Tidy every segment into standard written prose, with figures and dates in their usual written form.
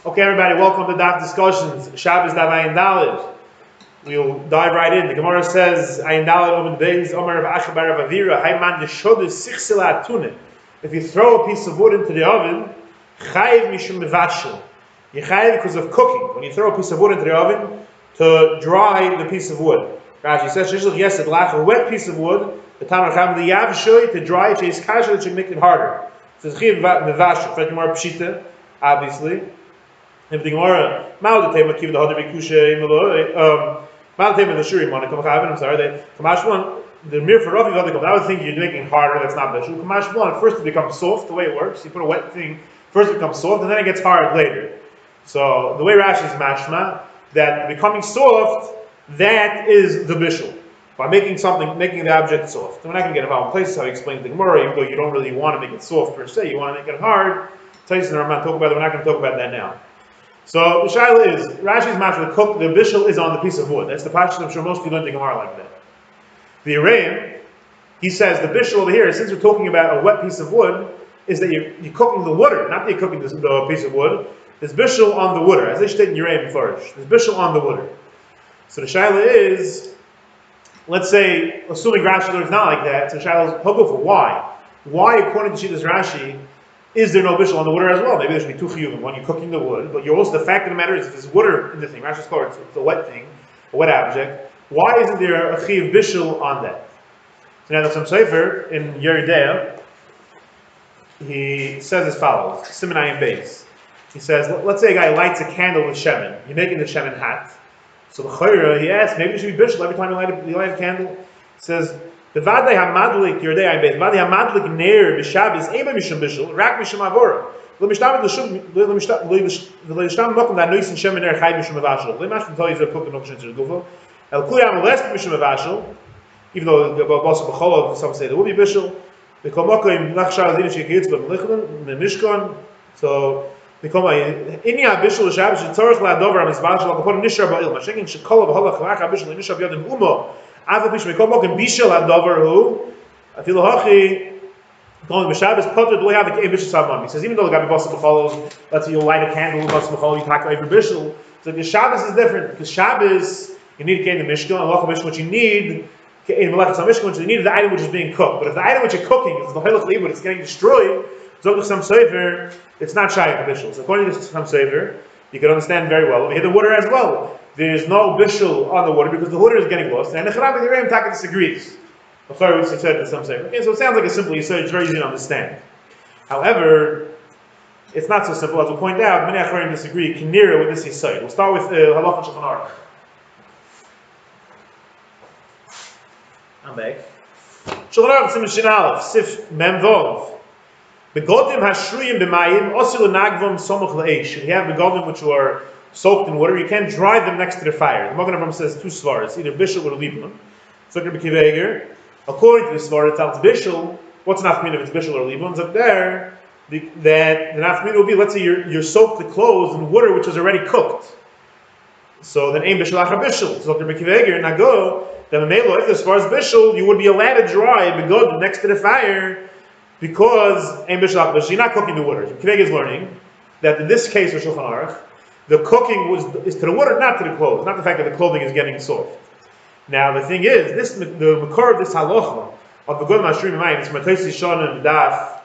Okay, everybody, welcome to Daf Discussions. Shabbos Daf Ayin Daled. We'll dive right in. The gemara says, Ayin Daled Omen Beis Omer Rav Achabar Rav Avira Hayman Yeshodu Sichsila Atune. If you throw a piece of wood into the oven, chayav mishum mevashel. You chayav because of cooking. When you throw a piece of wood into the oven to dry the piece of wood. Rashi says, Shishlich Yesed Lach, a wet piece of wood. The Tanakh have the yav shoy to dry it. It's kasha that should make it harder. So it's chayav mevashel. For more pshita, obviously. If the gemara Maldatema Kiv the Hadar Bikusha Maldatema the Shuri Monica I'm sorry, they Kamashwan the mere for Rafi Vadikov, I would think you're making it harder, that's not Bishul. Kamashwan, first it becomes soft, the way it works. You put a wet thing, first it becomes soft and then it gets hard later. So the way Rashi is mashma, that becoming soft, that is the Bishul. By making the object soft. We're not going to get involved in places how he explains the Gemara, even though you don't really want to make it soft per se, you want to make it hard. Tyson and Raman talk about it, we're not going to talk about that now. So the shaila is, Rashi's match with cook, the bishul is on the piece of wood. That's the pashut. I'm sure most people learn the Gemara like that. The Yereim, he says the bishul over here, since we're talking about a wet piece of wood, is that you're cooking the water, not that you're cooking the piece of wood. There's bishul on the water, as they state in Yereim first. There's bishul on the water. So the shaila is, let's say, assuming Rashi learns not like that, so the shaila is, for why? Why, according to Shittas Rashi, is there no bishul on the water as well? Maybe there should be two chiyuvim. One, you're cooking the wood, but you're also, the fact of the matter is, if there's water in the thing, Rashi's called it's a wet thing, a wet object, why isn't there a chiyuv bishul on that? So now the Chasam Sofer in Yereim, he says as follows, Siman Ayin Beis. He says, let's say a guy lights a candle with shemen. You're making the shemen hot. So the chayra, he asks, maybe it should be bishul every time you light a candle. He says, the Vadai Hamadlik Yereim Beis, Vadai Hamadlik Ner b'Shabbos Ema Mishum Bishul, Rak Mishum Avora. L'mishtam Mokum that Nois and Shemen Ner Chayav Mishum Mevashel. L'mash can tell you to cook the Mokum Shinter Gufo. El Kuyam Lest Mishum Mevashel, even though the Basa B'Cholov, some say there will be Bishul. The Komokim Nachshar Zinish Yekitz but Melichlan Mishkan. So the Komay Inya Bishul Shabbos Tzorich LaDover Mizbashel Kapon Nishar Ba'il Mashenkin Shekol B'Holach Lach Bishul Nishar B'Yodim Umo. After Bishul Komokim Bishul LaDover who Afilu Hachi. Going to Shabbos, Potter, do we have a Bishul Savman? He says, even though the guy Basa B'Cholov, let's say you light a candle with Basa B'Cholov, you talk over Bishul. So the Shabbos is different because Shabbos you need to get in the Mishkan, and Lach Mishkan, what you need in Melechas HaMishkan, which you need the item which is being cooked. But if the item which you're cooking is the Hilach Libud, it's getting destroyed. So the Chasam Sofer, it's not chayav Bishul. So according to the Chasam Sofer, you can understand very well. We hit the water as well. There is no Bishul on the water because the water is getting lost. And the Charav and the Yereim Taka disagrees. Okay, so it sounds like a simple Yisod, it's very easy to understand. However, it's not so simple. As we'll point out, many Acharim disagree, Kinira with this Yisod. We'll start with Halach and Shulchan Aruch. I'm back. Shulchan Aruch, Siman Shin Aleph, Sif Mem Vov. Begodim hashruyim b'mayim, osir l'nagvam somuch l'eish. You have begodim which are soaked in water, you can't dry them next to the fire. The Magen Avraham says two svaras, either Bishul or Libna. So R Akiva Eiger. According to the Svara, it tells Bishul, what's nafmin if it's Bishul or Libun? Up there, that the nafmin will be, let's say you're soaked the clothes in water which is already cooked. So then aim Bishul achar Bishul. So R Akiva Eiger, now go, then if as far as Bishul, you would be allowed to dry begod next to the fire because aim Bishul achar Bishul. You're not cooking the water. R Akiva Eiger is learning that in this case of Shulchan Aruch, the cooking is to the water, not to the clothes, not the fact that the clothing is getting soft. Now the thing is, the makor of this halacha of the good mashrim mayim is Matosi Shana and Daf.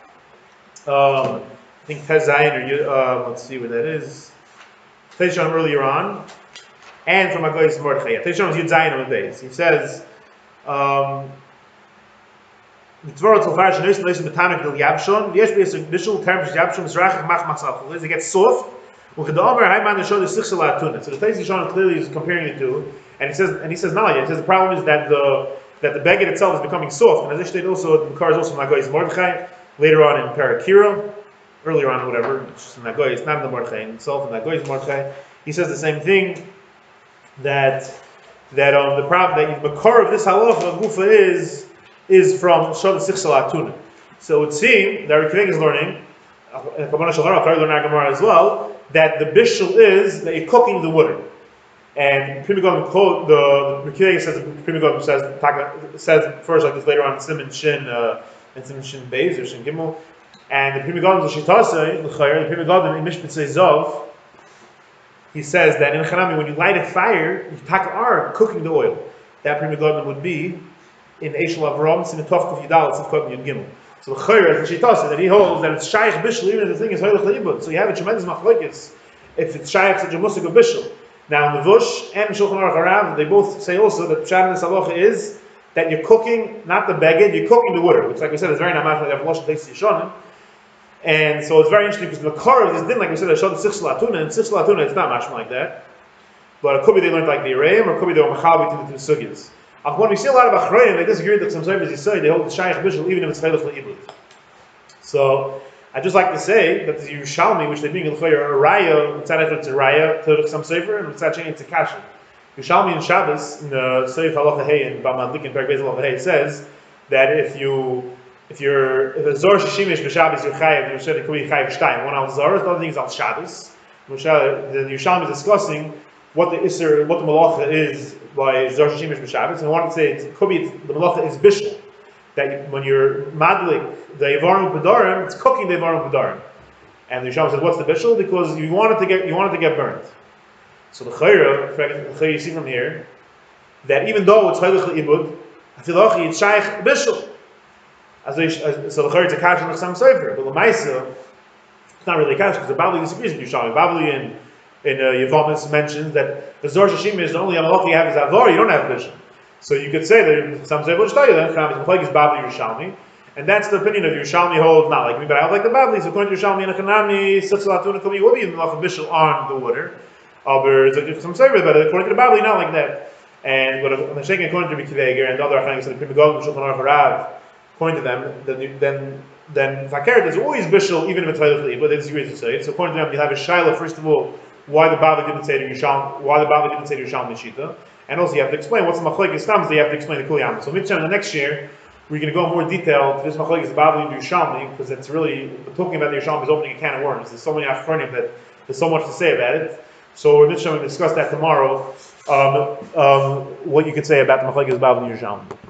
I think Tezayin or let's see what that is. Tezayin earlier on, and from Agoyis Mordechai. Tezayin was Yud Zayin on the base. He says, "Mitzvah tzolfar shenois leisim betanik del yabshon. Yesh b'yesuk bishul term yabshon mizrachik mach masachol. It gets soft. So the Tezayin Shana clearly is comparing the two. And he says, no, he says the problem is that the beged itself is becoming soft. And as I stated also, the Makar is also from Nagoyis Mordechai, later on in Parakira, earlier on, whatever, it's just in Nagoyis, it's not in the Mordechai itself, in Nagoyis Mordechai. He says the same thing, that the problem, that the Makar of this halacha, Gufa is from Shod Sichsel Atuna. So it would seem that R Akiva Eiger is learning, and Kabbalah Shulchan Aruch, learn gemara as well, that the bishul is that you're cooking the water. And Pri Megadim quote the Pri Megadim says first like this later on in Siman Shin and Siman Shin Beis or Shin Gimel, and the Pri Megadim the Shitasa the Pri Megadim in Mishpat Zov he says that in Chanami, when you light a fire, you are cooking the oil. That Pri Megadim would be in Eshel Avram, in the Tovkuf Yidal, it's Tovkuf Yud Gimel. So the chayav, as the Shita says, that he holds that it's shaykh Bishul, even if the thing is hoylech leibud. So you have a tremendous machlokes if it's shaykh such a musik of Bishul. Now Levush and Shulchan Aruch Harav, they both say also that Pshat and Halacha is that you're cooking not the beged, you're cooking the water, which, like we said, is very not like Levush takes Rishonim. And so it's very interesting because the Makar of this din, like we said, I showed the Sichel Atuna, and Sichel Atuna, it's not mashma like that. But it could be they learned like the Yereim, or it could be they were machal between the two sugyas. When we see a lot of achronim, they disagree with some Sofer, you say they hold the shaykh Bishul even if it's chayav leibud. So I just like to say that the Yerushalmi, which they bring in the Chayr, a raya, it's a raya to Chasam Sofer, and it's actually a kasha. Yerushalmi in Shabbos in the Seif Halacha Hey and Bamadik in Perek Beis Halacha Hey says that if a zor shishimish b'Shabbos you're chayav, you said it could be chayav shtayim. One al zor, the other thing is al Shabbos. The Yerushalmi is discussing what the malacha is by zor shishimish b'Shabbos, and I want to say it could be the malacha is bishul. That when you're madlik the Yevarim B'darim, it's cooking the Yevarim B'darim. And the Yerushalmi says, what's the bishul? Because you want it to get burnt. So the chayav, you see from here, that even though it's chayav leibud, afilachi it's shaykh bishul. So the chayav is a kasha of Chasam Sofer, but the Maisa, it's not really a kasha because the Babli disagrees with Yerushalmi. Babli in Yevamis mentions that the Zor Shashim is the only amalachi you have is avar, you don't have bishul. So you could say that some say, "Well, just tell you then, Chacham is Babli Yerushalmi," and that's the opinion of Yerushalmi holds not like me, but I hold like the Babli. So according to Yerushalmi and Chanami, Sitzal Atuna Kumi will be in the Malach Bishul on the water. But according to the Babli, not like that. And what I'm saying, according to R Akiva Eiger and the other Achronim, the Pri Megadim, Shulchan Aruch Harav, according to them, then Fakeret is always Bishul, even if it's Levush, but they disagree to say it. So according to them, you have a Shaila first of all, why the Babli didn't say to Yerushalmi Shita. And also you have to explain what's the machlokes stams. You have to explain the kuliyam. So Mitzvah in the next year we're going to go in more detail to this machlokes Babli and Yerushalmi because it's really talking about the Yerushalmi is opening a can of worms. There's so many achronim that there's so much to say about it. So we're going to discuss that tomorrow. What you could say about the machlokes Babli and Yerushalmi.